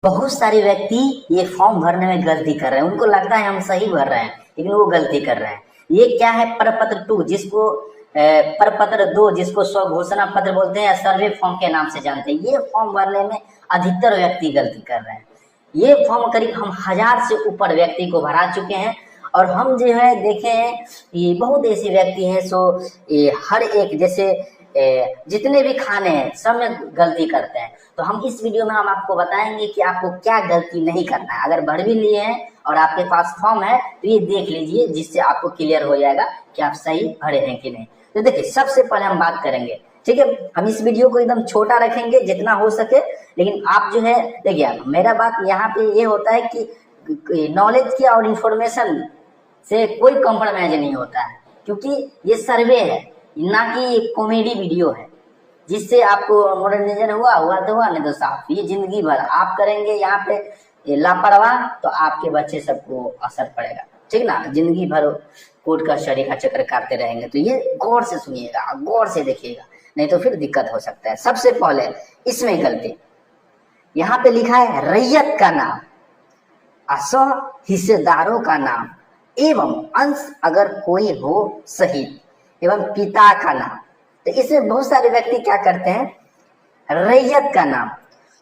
बहुत सारे व्यक्ति ये फॉर्म भरने में गलती कर रहे हैं। उनको लगता है हम सही भर रहे हैं, लेकिन वो गलती कर रहे हैं। ये क्या है? प्रपत्र 2, जिसको प्रपत्र 2, जिसको स्व घोषणा पत्र बोलते हैं या सर्वे फॉर्म के नाम से जानते हैं। ये फॉर्म भरने में अधिकतर व्यक्ति गलती कर रहे हैं। ये फॉर्म करीब हम 1000 से ऊपर व्यक्ति को भरा चुके हैं और हम जो है देखे हैं ये बहुत ऐसे व्यक्ति हैं सो ये हर एक जैसे जितने भी खाने हैं सब में गलती करते हैं। तो हम इस वीडियो में हम आपको बताएंगे कि आपको क्या गलती नहीं करना है। अगर भर भी लिए हैं और आपके पास फॉर्म है तो ये देख लीजिए, जिससे आपको क्लियर हो जाएगा कि आप सही भरे हैं कि नहीं। तो देखिए, सबसे पहले हम बात करेंगे, ठीक है। हम इस वीडियो को एकदम छोटा रखेंगे जितना हो सके, लेकिन आप जो है देखिए, मेरा बात यहाँ पे ये होता है कि नॉलेज की और इंफॉर्मेशन से कोई कॉम्प्रोमाइज नहीं होता है, क्योंकि ये सर्वे है ना कि कॉमेडी वीडियो है जिससे आपको मनोरंजन हुआ तो हुआ, नहीं तो साफ। ये जिंदगी भर आप करेंगे यहाँ पे लापरवाह तो आपके बच्चे सबको असर पड़ेगा, ठीक ना। जिंदगी भर कोर्ट कचहरी का चक्कर काटते रहेंगे। तो ये गौर से सुनिएगा, गौर से देखिएगा, नहीं तो फिर दिक्कत हो सकता है। सबसे पहले इसमें गलती यहाँ पे लिखा है रैयत का नाम, असह हिस्सेदारों का नाम एवं अंश अगर कोई हो सहित एवं पिता का नाम। तो इसमें बहुत सारे व्यक्ति क्या करते हैं, रैयत का नाम।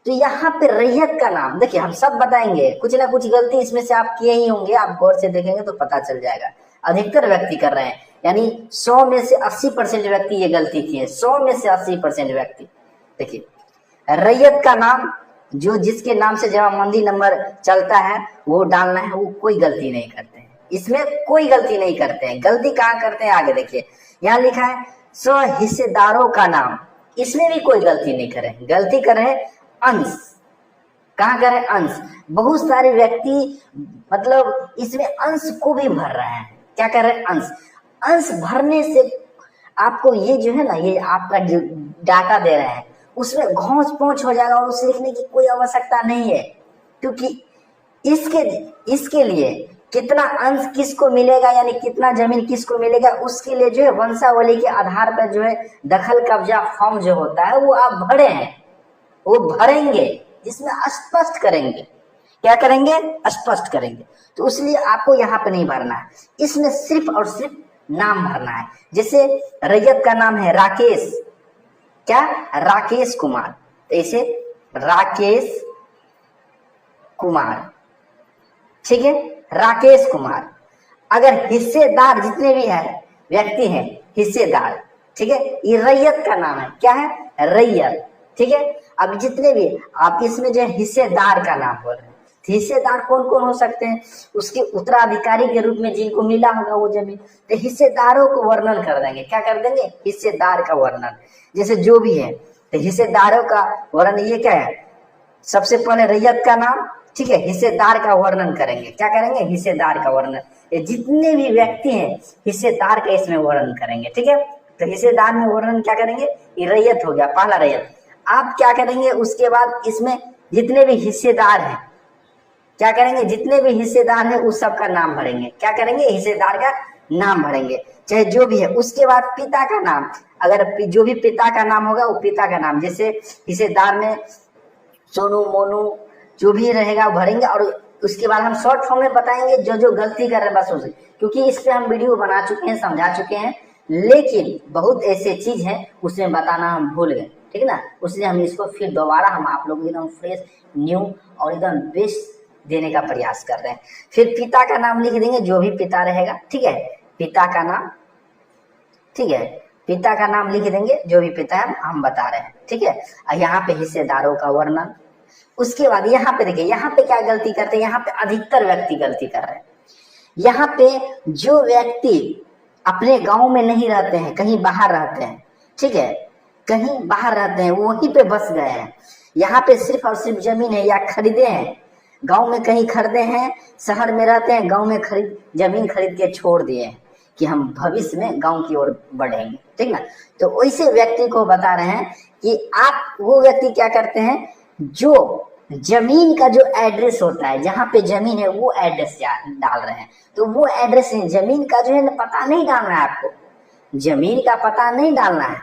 तो यहाँ पे रैयत का नाम देखिए, हम सब बताएंगे, कुछ ना कुछ गलती इसमें से आप किए ही होंगे। आप गौर से देखेंगे तो पता चल जाएगा। अधिकतर व्यक्ति कर रहे हैं, यानी 100 में से 80% व्यक्ति ये गलती किए। 100 में से 80% व्यक्ति। देखिए, रैयत का नाम जो जिसके नाम से जमाबंदी नंबर चलता है वो डालना है, वो कोई गलती नहीं करते हैं। इसमें कोई गलती नहीं करते हैं। गलती कहाँ करते हैं, आगे देखिए, यहाँ लिखा है स्व हिस्सेदारों का नाम। इसमें भी कोई गलती नहीं करे, गलती कर रहे अंश। कहाँ कर रहे? अंश। बहुत सारे व्यक्ति मतलब इसमें अंश को भी भर रहे हैं। क्या कर रहे हैं? अंश। अंश भरने से आपको ये जो है ना, ये आपका जो डाटा दे रहे हैं उसमें घोंच पोंछ हो जाएगा और उसे लिखने की कोई आवश्यकता नहीं है, क्योंकि इसके लिए कितना अंश किसको मिलेगा, यानी कितना जमीन किसको मिलेगा, उसके लिए जो है वंशावली के आधार पर जो है दखल कब्जा फॉर्म जो होता है वो आप भरे हैं, वो भरेंगे, जिसमें स्पष्ट करेंगे। क्या करेंगे? स्पष्ट करेंगे। तो इसलिए आपको यहाँ पे नहीं भरना है, इसमें सिर्फ और सिर्फ नाम भरना है। जैसे रैयत का नाम है राकेश, क्या? राकेश कुमार। तो इसे राकेश कुमार, ठीक है, राकेश कुमार। अगर हिस्सेदार जितने भी है व्यक्ति हैं हिस्सेदार, ठीक है, ये रैयत का नाम है। क्या है? रैयत, ठीक है। अब जितने भी आप इसमें जो है हिस्सेदार का नाम बोल रहे हैं, हिस्सेदार कौन कौन हो सकते हैं? उसके उत्तराधिकारी के रूप में जिनको मिला होगा वो जमीन। तो हिस्सेदारों को वर्णन कर देंगे। क्या कर देंगे? हिस्सेदार का वर्णन। जैसे जो भी है तो हिस्सेदारों का वर्णन ये क्या है? सबसे पहले रैयत का नाम, ठीक है, हिस्सेदार का वर्णन करेंगे। क्या करेंगे? हिस्सेदार का वर्णन। ये जितने भी व्यक्ति हैं हिस्सेदार का इसमें वर्णन करेंगे, ठीक है। तो हिस्सेदार में वर्णन क्या करेंगे? ये रैयत हो गया, पहला रैयत। आप क्या करेंगे उसके बाद इसमें जितने भी हिस्सेदार हैं, क्या करेंगे? जितने भी हिस्सेदार हैं उस सब का नाम भरेंगे। क्या करेंगे? हिस्सेदार का नाम भरेंगे, चाहे जो भी है। उसके बाद पिता का नाम, अगर जो भी पिता का नाम होगा वो पिता का नाम। जैसे हिस्सेदार में सोनू मोनू जो भी रहेगा भरेंगे। और उसके बाद हम शॉर्ट फॉर्म में बताएंगे जो जो गलती कर रहे हैं बस उसे, क्योंकि इस पे हम वीडियो बना चुके हैं, समझा चुके हैं, लेकिन बहुत ऐसे चीज है उसमें बताना हम भूल गए, ठीक है ना। उसलिए हम इसको फिर दोबारा हम आप लोग एकदम फ्रेश न्यू और एकदम बेस्ट देने का प्रयास कर रहे हैं। फिर पिता का नाम लिख देंगे, जो भी पिता रहेगा, ठीक है, पिता का नाम, ठीक है, पिता का नाम लिख देंगे, जो भी पिता है हम बता रहे हैं, ठीक है। यहाँ पे हिस्सेदारों का वर्णन। उसके बाद यहाँ पे देखिए, यहाँ पे क्या गलती करते हैं, यहाँ पे अधिकतर व्यक्ति गलती कर रहे हैं। यहाँ पे जो व्यक्ति अपने गांव में नहीं रहते हैं, कहीं बाहर रहते हैं, ठीक है, कहीं बाहर रहते हैं, वहीं पे बस गए हैं। यहाँ पे सिर्फ और सिर्फ जमीन है या खरीदे हैं, गांव में कहीं खरीदे हैं, शहर में रहते हैं, गांव में जमीन खरीद के छोड़ दिए हैं कि हम भविष्य में गांव की ओर बढ़ेंगे, ठीक ना। तो वैसे व्यक्ति को बता रहे हैं कि आप वो व्यक्ति क्या करते हैं, जो जमीन का जो एड्रेस होता है, जहां पे जमीन है वो एड्रेस डाल रहे हैं। तो वो एड्रेस है, जमीन का जो है ना पता नहीं डालना है आपको, जमीन का पता नहीं डालना है।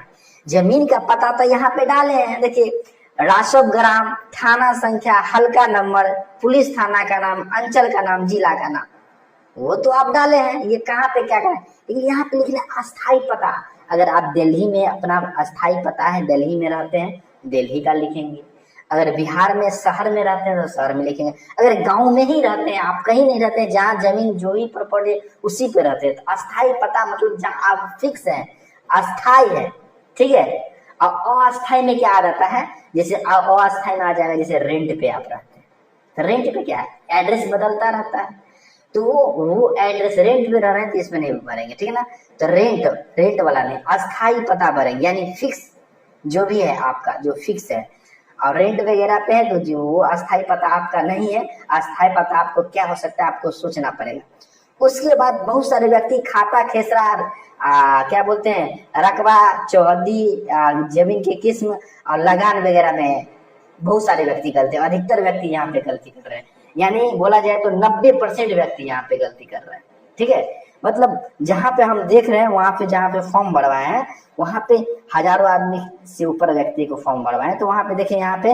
जमीन का पता तो यहाँ पे डाले हैं। देखिए रासव ग्राम, थाना संख्या, हल्का नंबर, पुलिस थाना का नाम, अंचल का नाम, जिला का नाम, वो तो आप डाले हैं। ये कहाँ पे क्या करें, लेकिन यहाँ पे लिख लें अस्थाई पता। अगर आप दिल्ली में अपना अस्थाई पता है, दिल्ली में रहते हैं, दिल्ली का लिखेंगे। अगर बिहार में शहर में रहते हैं तो शहर में लिखेंगे। अगर गांव में ही रहते हैं, आप कहीं नहीं रहते हैं, जहाँ जमीन जो भी प्रॉपर्टी उसी पे रहते हैं, तो अस्थाई पता मतलब जहाँ आप फिक्स है, अस्थाई है, ठीक है। और अस्थाई में क्या आ जाता है, जैसे अस्थाई में आ जाएगा, जैसे रेंट पे आप रहते हैं, तो रेंट पे क्या है, एड्रेस बदलता रहता है, तो वो एड्रेस रेंट पे रह रहे हैं तो इसमें नहीं भरेंगे, ठीक है ना। तो रेंट वाला नहीं, अस्थाई पता भरेंगे, यानी फिक्स जो भी है आपका, जो फिक्स है। और रेंट वगैरह पे है तो जो वो अस्थाई पता आपका नहीं है, अस्थाई पता आपको क्या हो सकता है, आपको सोचना पड़ेगा। उसके बाद बहुत सारे व्यक्ति खाता, खेसरा, क्या बोलते हैं, रकबा, चौहद्दी, जमीन की किस्म और लगान वगैरह में बहुत सारे व्यक्ति गलती, अधिकतर व्यक्ति यहाँ पे गलती कर रहे हैं। यानी बोला जाए तो 90% व्यक्ति यहाँ पे गलती कर रहे हैं, ठीक है। मतलब जहाँ पे हम देख रहे हैं, वहां पे जहाँ पे फॉर्म भरवाए हैं, वहां पे हजारों आदमी से ऊपर व्यक्ति को फॉर्म भरवाए हैं, तो वहां पे देखें, यहाँ पे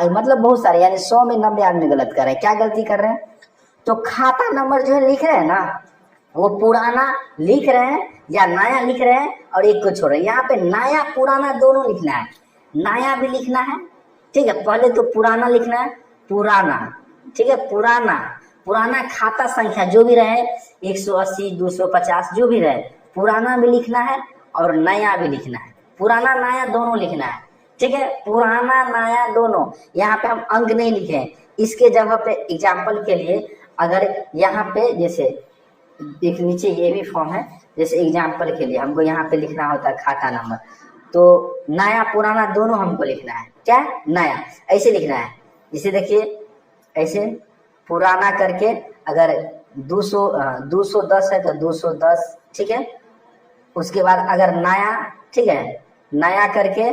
मतलब बहुत सारे, यानी 100 में 90 आदमी गलत कर रहे हैं। क्या गलती कर रहे हैं, तो खाता नंबर जो है लिख रहे हैं ना, वो पुराना लिख रहे हैं या नया लिख रहे हैं, और एक को छोड़ रहे हैं। यहाँ पे नया पुराना दोनों लिखना है, नया भी लिखना है, ठीक है। पहले तो पुराना लिखना है, पुराना, ठीक है, पुराना खाता संख्या जो भी रहे, 180, 250 जो भी रहे, पुराना भी लिखना है और नया भी लिखना है, पुराना नया दोनों लिखना है, ठीक है, पुराना नया दोनों। यहाँ पे हम अंक नहीं लिखे, इसके जगह पे एग्जाम्पल के लिए, अगर यहाँ पे जैसे एक नीचे ये भी फॉर्म है, जैसे एग्जाम्पल के लिए हमको यहाँ पे लिखना होता है खाता नंबर, तो नया पुराना दोनों हमको लिखना है, क्या नया, ऐसे लिखना है। जैसे देखिए, ऐसे पुराना करके अगर 210 है तो 210, ठीक है। उसके बाद अगर नया, ठीक है, नया करके,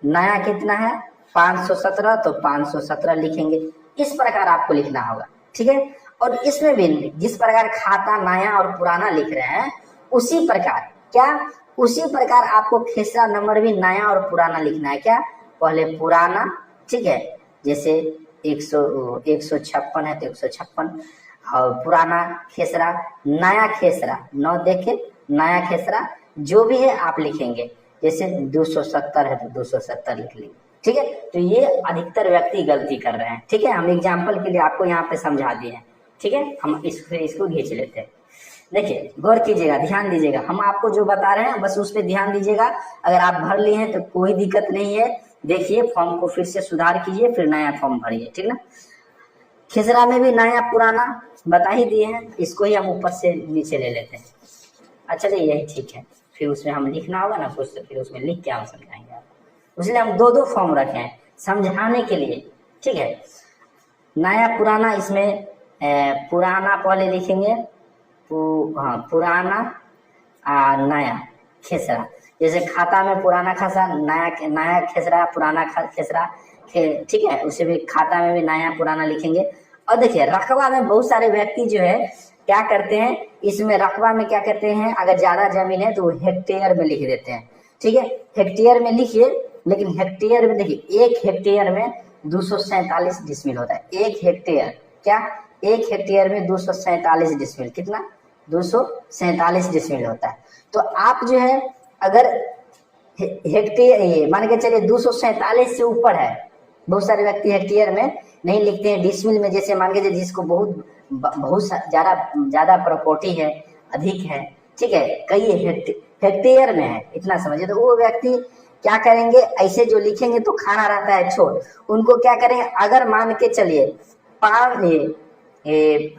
नया कितना है 517, तो 517 लिखेंगे। इस प्रकार आपको लिखना होगा, ठीक है। और इसमें भी जिस प्रकार खाता नया और पुराना लिख रहे हैं, उसी प्रकार उसी प्रकार आपको खेसरा नंबर भी नया और पुराना लिखना है। क्या, पहले पुराना, ठीक है, जैसे 156 है तो 156, और पुराना खेसरा, नया खेसरा, 9 देखे, नया खेसरा जो भी है आप लिखेंगे। जैसे 270 है तो 270 लिख लेंगे, ठीक है। तो ये अधिकतर व्यक्ति गलती कर रहे हैं, ठीक है। हम एग्जाम्पल के लिए आपको यहाँ पे समझा दिए हैं, ठीक है। हम इसको खींच लेते हैं। देखिए, गौर कीजिएगा, ध्यान दीजिएगा, हम आपको जो बता रहे हैं बस उस पर ध्यान दीजिएगा। अगर आप भर लिए हैं तो कोई दिक्कत नहीं है, देखिए फॉर्म को फिर से सुधार कीजिए, फिर नया फॉर्म भरिए, ठीक ना। खेसरा में भी नया पुराना बता ही दिए हैं, इसको ही हम ऊपर से नीचे ले लेते हैं। अच्छा, यही ठीक है, फिर उसमें हम लिखना होगा ना कुछ, तो फिर उसमें लिख के हम समझाएंगे आपको। इसलिए हम 2 फॉर्म रखे हैं समझाने के लिए, ठीक है। नया पुराना, इसमें पुराना पहले लिखेंगे, पुराना नया खेसरा। जैसे खाता में पुराना खेसरा, नया खेसरा, पुराना खेसरा, ठीक है। उसे भी खाता में भी नया पुराना लिखेंगे। और देखिए, रकबा में बहुत सारे व्यक्ति जो है क्या करते हैं, इसमें रकबा में क्या करते हैं, अगर ज्यादा जमीन है तो हेक्टेयर में लिख देते हैं, ठीक है। हेक्टेयर में लिखिए, लेकिन हेक्टेयर में देखिए, 1 हेक्टेयर में 247 डिसमिल होता है। 1 हेक्टेयर, क्या, 1 हेक्टेयर में 247 डिसमिल, कितना, 247 डिसमिल होता है। तो आप जो है अगर हेक्टेयर, ये मान के चलिए 247 से ऊपर है, बहुत सारे व्यक्ति हेक्टेयर में नहीं लिखते हैं, डिसमिल में। जैसे मान के जिसको बहुत ज्यादा प्रॉपर्टी है, अधिक है, ठीक है, कई हेक्टेयर में है, इतना समझिए, तो वो व्यक्ति क्या करेंगे, ऐसे जो लिखेंगे तो खाना रहता है छोड़, उनको क्या करेंगे, अगर मान के चलिए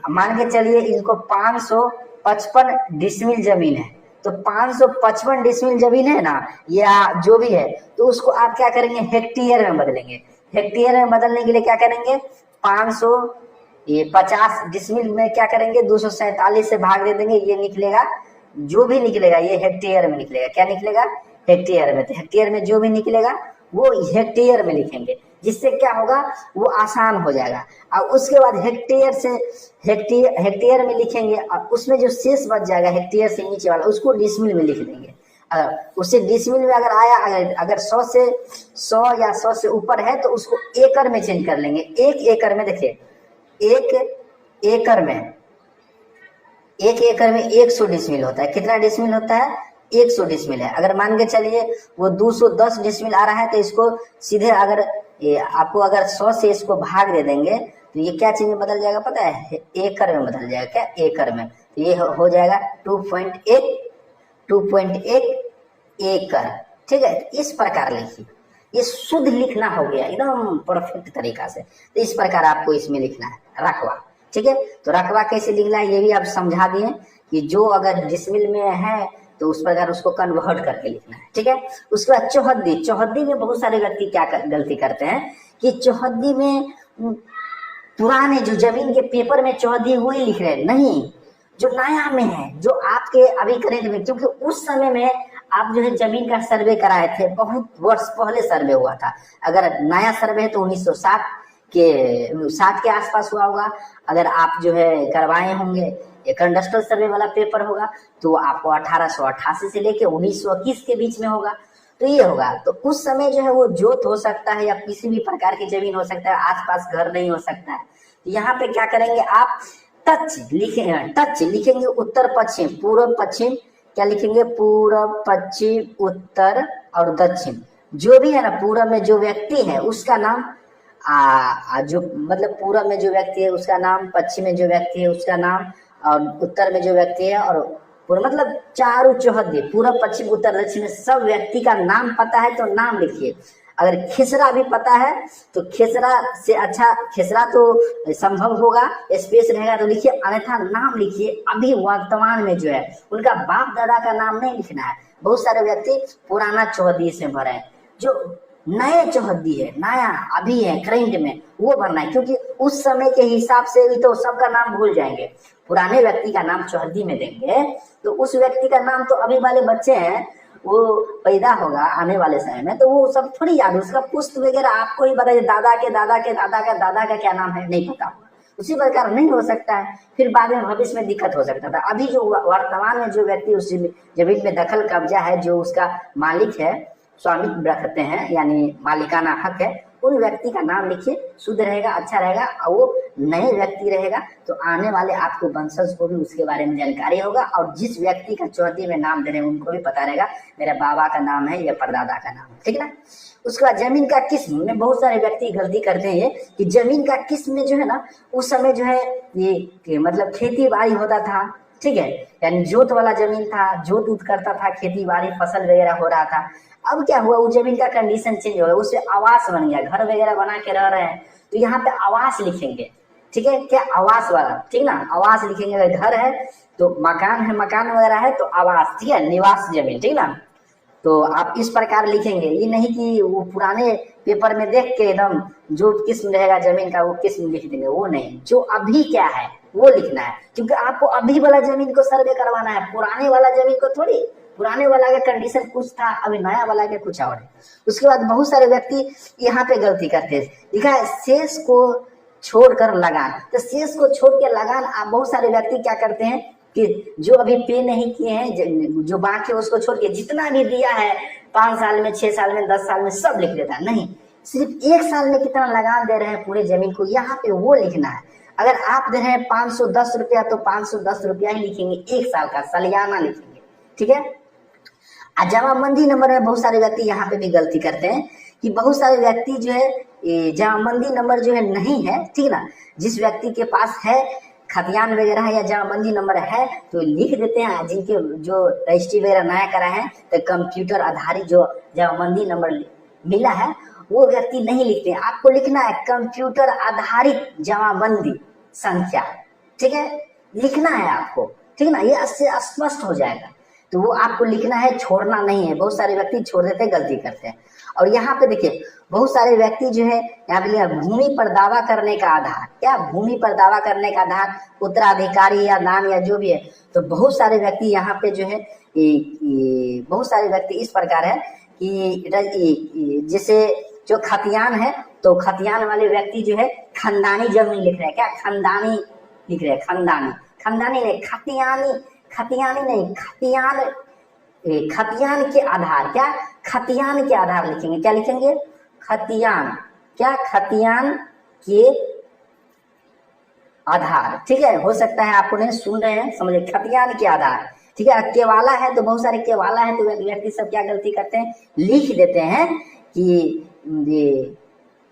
मान के चलिए इनको 555 डिसमिल जमीन है, तो 555 डिसमिल जमीन है ना, या जो भी है, तो उसको आप क्या करेंगे, हेक्टेयर में बदलेंगे। हेक्टेयर में बदलने के लिए क्या करेंगे, 550 डिसमिल में क्या करेंगे, 247 से भाग दे देंगे, ये निकलेगा, जो भी निकलेगा ये हेक्टेयर में निकलेगा। क्या निकलेगा, हेक्टेयर में। तो हेक्टेयर में जो भी निकलेगा वो हेक्टेयर में लिखेंगे, जिससे क्या होगा, वो आसान हो जाएगा। और उसके बाद हेक्टेयर में लिखेंगे, और उसमें जो शेष बच जाएगा हेक्टेयर से नीचे वाला, उसको डिसमिल में लिख देंगे। अगर उससे डिसमिल में अगर आया, अगर 100 या 100 से ऊपर है तो उसको एकड़ में चेंज कर लेंगे। एक एकड़ में देखिए, एक एकड़ में 100 डिसमिल होता है। कितना डिसमिल होता है? 100 डिसमिल है। अगर मान के चलिए वो 210 डिसमिल आ रहा है तो इसको सीधे अगर आपको अगर 100 से इसको भाग दे देंगे तो ये क्या चीज में बदल जाएगा पता है? एकड़ में बदल जाएगा। क्या? एकड़ में। तो ये हो जाएगा 2.1 एकड़। ठीक है, इस प्रकार लिखिए। ये शुद्ध लिखना हो गया एकदम परफेक्ट तरीका से। तो इस प्रकार आपको इसमें लिखना है रकबा। ठीक है, तो रकबा कैसे लिखना है ये भी आप समझा दिए कि जो अगर डिसमिल में है तो उस प्रकार उसको कन्वर्ट करके लिखना है। ठीक है, उसके बाद चौहद्दी। चौहद्दी में बहुत सारे व्यक्ति क्या गलती करते हैं कि चौहद्दी में पुराने जो जमीन के पेपर में चौहद्दी वही लिख रहे हैं, नहीं, जो नया में है, जो आपके अभी करेंट में, क्योंकि उस समय में आप जो है जमीन का सर्वे कराए थे, बहुत वर्ष पहले सर्वे हुआ था। अगर नया सर्वे है तो 1960 के आसपास हुआ होगा। अगर आप जो है करवाए होंगे एक कंडस्ट्रल सर्वे वाला पेपर होगा तो आपको 1888 से लेके 1921 के बीच में होगा। तो ये होगा, तो उस समय जो है वो जोत हो सकता है या किसी भी प्रकार की जमीन हो सकता है, आसपास घर नहीं हो सकता है। तो यहाँ पे क्या करेंगे आप? टच लिखेंगे उत्तर पश्चिम, पूर्व पश्चिम, क्या लिखेंगे? पूर्व पश्चिम उत्तर और दक्षिण, जो भी है ना। पूर्व में जो व्यक्ति है उसका नाम, जो मतलब पूर्व में जो व्यक्ति है उसका नाम, पश्चिम में जो व्यक्ति है उसका नाम, और उत्तर में जो व्यक्ति है, और पूर्व मतलब चारों चौहद्दी, पूर्व पश्चिम उत्तर दक्षिण में सब व्यक्ति का नाम पता है तो नाम लिखिए। अगर खेसरा भी पता है तो खेसरा से अच्छा, खेसरा तो संभव होगा, स्पेस रहेगा तो लिखिए, अन्यथा नाम लिखिए। अभी वर्तमान में जो है उनका बाप दादा का नाम नहीं लिखना है। बहुत सारे व्यक्ति पुराना चौहद्दी से भरे हैं, जो नए चौहद्दी है, नया अभी है करेंट में, वो भरना है, क्योंकि उस समय के हिसाब से भी तो सबका नाम भूल जाएंगे। पुराने व्यक्ति का नाम चौहद्दी में देंगे तो उस व्यक्ति का नाम तो अभी वाले बच्चे हैं, वो पैदा होगा आने वाले समय में, तो वो सब थोड़ी याद, उसका पुस्त वगैरह आपको ही बताइए, दादा के दादा के दादा का दादा का क्या नाम है नहीं पता होगा। उसी प्रकार नहीं हो सकता है, फिर बाद में भविष्य में दिक्कत हो सकता था। अभी जो वर्तमान में जो व्यक्ति उस जमीन में दखल कब्जा है, जो उसका मालिक है, स्वामित्व रखते हैं, यानी मालिकाना हक है, उन व्यक्ति का नाम लिखिए, शुद्ध रहेगा, अच्छा रहेगा। और वो नए व्यक्ति रहेगा तो आने वाले आपको वंशज को भी उसके बारे में जानकारी होगा, और जिस व्यक्ति का चौहद्दी में नाम दे रहे हैं उनको भी पता रहेगा मेरा बाबा का नाम है या परदादा का नाम है। ठीक है ना। उसके बाद जमीन का किस्म में बहुत सारे व्यक्ति गलती करते हैं कि जमीन का किस्म में जो है ना, उस समय जो है ये मतलब खेती बाड़ी होता था। ठीक है, यानी जोत वाला जमीन था, जोत उत करता था, खेती बाड़ी फसल वगैरह हो रहा था। अब क्या हुआ, उस जमीन का कंडीशन चेंज हो गया, उससे आवास बन गया, घर वगैरह बना के रह रहे हैं, तो यहाँ पे आवास लिखेंगे। ठीक है, क्या? आवास वाला, ठीक ना, आवास लिखेंगे। अगर घर है तो मकान है, मकान वगैरह है तो आवास, ठीक है, निवास जमीन, ठीक ना। तो आप इस प्रकार लिखेंगे, ये नहीं कि वो पुराने पेपर में देख के एकदम जो किस्म रहेगा जमीन का वो किस्म लिख देंगे, वो नहीं, जो अभी क्या है वो लिखना है, क्योंकि आपको अभी वाला जमीन को सर्वे करवाना है, पुराने वाला जमीन को थोड़ी। पुराने वाला का कंडीशन कुछ था, अभी नया वाला का कुछ और है। उसके बाद बहुत सारे व्यक्ति यहाँ पे गलती करते हैं, लिखा है शेष को छोड़कर लगान। तो शेष को छोड़ के लगान, आप बहुत सारे व्यक्ति क्या करते हैं कि जो अभी पे नहीं किए हैं, जो बाकी है उसको छोड़ के जितना भी दिया है 5 साल में, 6 साल में, 10 साल में सब लिख देता है। नहीं, सिर्फ 1 साल में कितना लगान दे रहे हैं पूरे जमीन को, यहाँ पे वो लिखना है। अगर आप दे रहे हैं 510 रुपया तो 510 रुपया ही लिखेंगे, 1 साल का सालियाना लिखेंगे। ठीक है। जमाबंदी नंबर में बहुत सारे व्यक्ति यहाँ पे भी गलती करते हैं कि बहुत सारे व्यक्ति जो है जमाबंदी नंबर जो है नहीं है, ठीक ना। जिस व्यक्ति के पास है खतियान वगैरह या जमाबंदी नंबर है तो लिख देते हैं, जिनके जो रजिस्ट्री वगैरह नया करा है तो कंप्यूटर आधारित जो जमाबंदी नंबर मिला है वो व्यक्ति नहीं लिखते। आपको लिखना है कंप्यूटर आधारित जमाबंदी संख्या, ठीक है, लिखना है आपको, ठीक है ना। ये स्पष्ट हो जाएगा, तो वो आपको लिखना है, छोड़ना नहीं है। बहुत सारे व्यक्ति छोड़ देते हैं, गलती करते हैं। और यहाँ पे देखिए बहुत सारे व्यक्ति जो है यहाँ पे लिखा भूमि पर दावा करने का आधार, क्या भूमि पर दावा करने का आधार उत्तराधिकारी या दान या जो भी है। तो बहुत सारे व्यक्ति यहाँ पे जो है बहुत सारे व्यक्ति इस प्रकार है कि जैसे जो खतियान है तो खतियान वाले व्यक्ति जो है खानदानी जमीन लिख रहे हैं, क्या खानदानी लिख रहे हैं, खानदानी, खानदानी नहीं खतियानी, खतियानी नहीं, खतियान खतियान के आधार, क्या खतियान के आधार लिखेंगे, क्या लिखेंगे खतियान, क्या खतियान के आधार, ठीक है। हो सकता है आपको नहीं सुन रहे हैं, समझे, खतियान के आधार, ठीक है। केवाला है तो बहुत सारे केवाला है तो व्यक्ति सब क्या गलती करते हैं, लिख देते हैं कि ये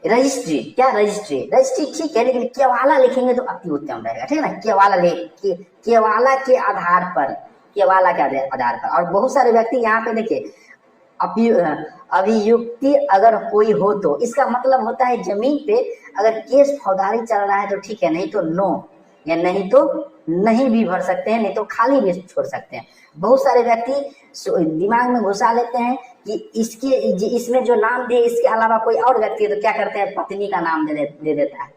रजिस्ट्री, क्या रजिस्ट्री, रजिस्ट्री ठीक है, लेकिन केवाला लिखेंगे तो अति उत्तम रहेगा, ठीक है ना। केवाला केवाला के आधार पर, केवाला के आधार पर। और बहुत सारे व्यक्ति यहाँ पे देखिए अभियुक्ति अगर कोई हो तो इसका मतलब होता है जमीन पे अगर केस फौजदारी चल रहा है तो ठीक है, नहीं तो नो, या नहीं तो नहीं भी भर सकते हैं, नहीं तो खाली भी छोड़ सकते हैं। बहुत सारे व्यक्ति दिमाग में घुसा लेते हैं कि इसमें जो नाम दिए इसके अलावा कोई और व्यक्ति है तो क्या करते हैं, पत्नी का नाम दे देता है,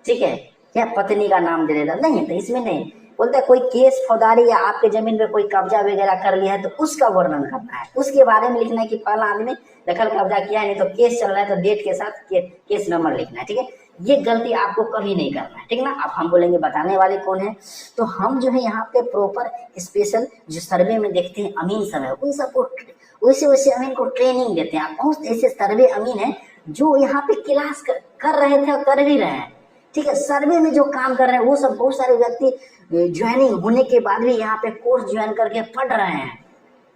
ठीक है, क्या पत्नी का नाम दे देता, नहीं तो इसमें नहीं, बोलते हैं कोई केस फौजदारी या आपके जमीन पे कोई कब्जा वगैरह कर लिया है तो उसका वर्णन करना है, उसके बारे में लिखना है कि पहला आदमी दखल कब्जा किया है, नहीं तो केस चल रहा है तो डेट के साथ केस नंबर लिखना है, ठीक है। ये गलती आपको कभी नहीं करना है, ठीक है ना। अब हम बोलेंगे बताने वाले कौन है, तो हम जो है यहाँ पे प्रॉपर स्पेशल जो सर्वे में देखते हैं अमीन सब है, उन सबको वैसे अमीन को ट्रेनिंग देते हैं। बहुत ऐसे सर्वे अमीन है जो यहाँ पे क्लास कर रहे थे और कर भी रहे हैं, ठीक है। सर्वे में जो काम कर रहे हैं वो सब बहुत सारे व्यक्ति ज्वाइनिंग होने के बाद भी यहाँ पे कोर्स ज्वाइन करके पढ़ रहे हैं,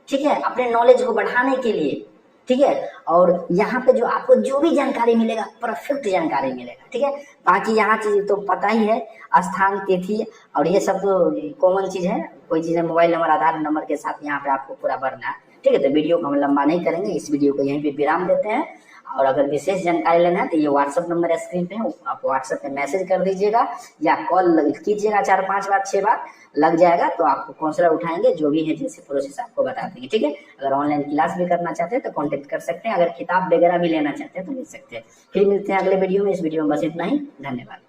ठीक है, अपने नॉलेज को बढ़ाने के लिए, ठीक है। और यहाँ पे जो आपको जो भी जानकारी मिलेगा परफेक्ट जानकारी मिलेगा, ठीक है। बाकी यहाँ चीज तो पता ही है, स्थान, तिथि और ये सब तो कॉमन चीज है, कोई चीज है मोबाइल नंबर आधार नंबर के साथ यहाँ पे आपको पूरा भरना है, ठीक है। तो वीडियो को हम लंबा नहीं करेंगे, इस वीडियो को यहीं पे विराम देते हैं। और अगर विशेष जानकारी लेना है तो ये व्हाट्सएप नंबर है स्क्रीन पे, आप व्हाट्सएप पे मैसेज कर दीजिएगा या कॉल कीजिएगा 4-5 बार 6 बार लग जाएगा, तो आपको काउंसलर उठाएंगे, जो भी है जैसे प्रोसेस आपको बता देंगे, ठीक है। अगर ऑनलाइन क्लास भी करना चाहते हैं तो कांटेक्ट कर सकते हैं, अगर किताब वगैरह भी लेना चाहते हैं तो ले सकते हैं। फिर मिलते हैं अगले वीडियो में, इस वीडियो में बस इतना ही, धन्यवाद।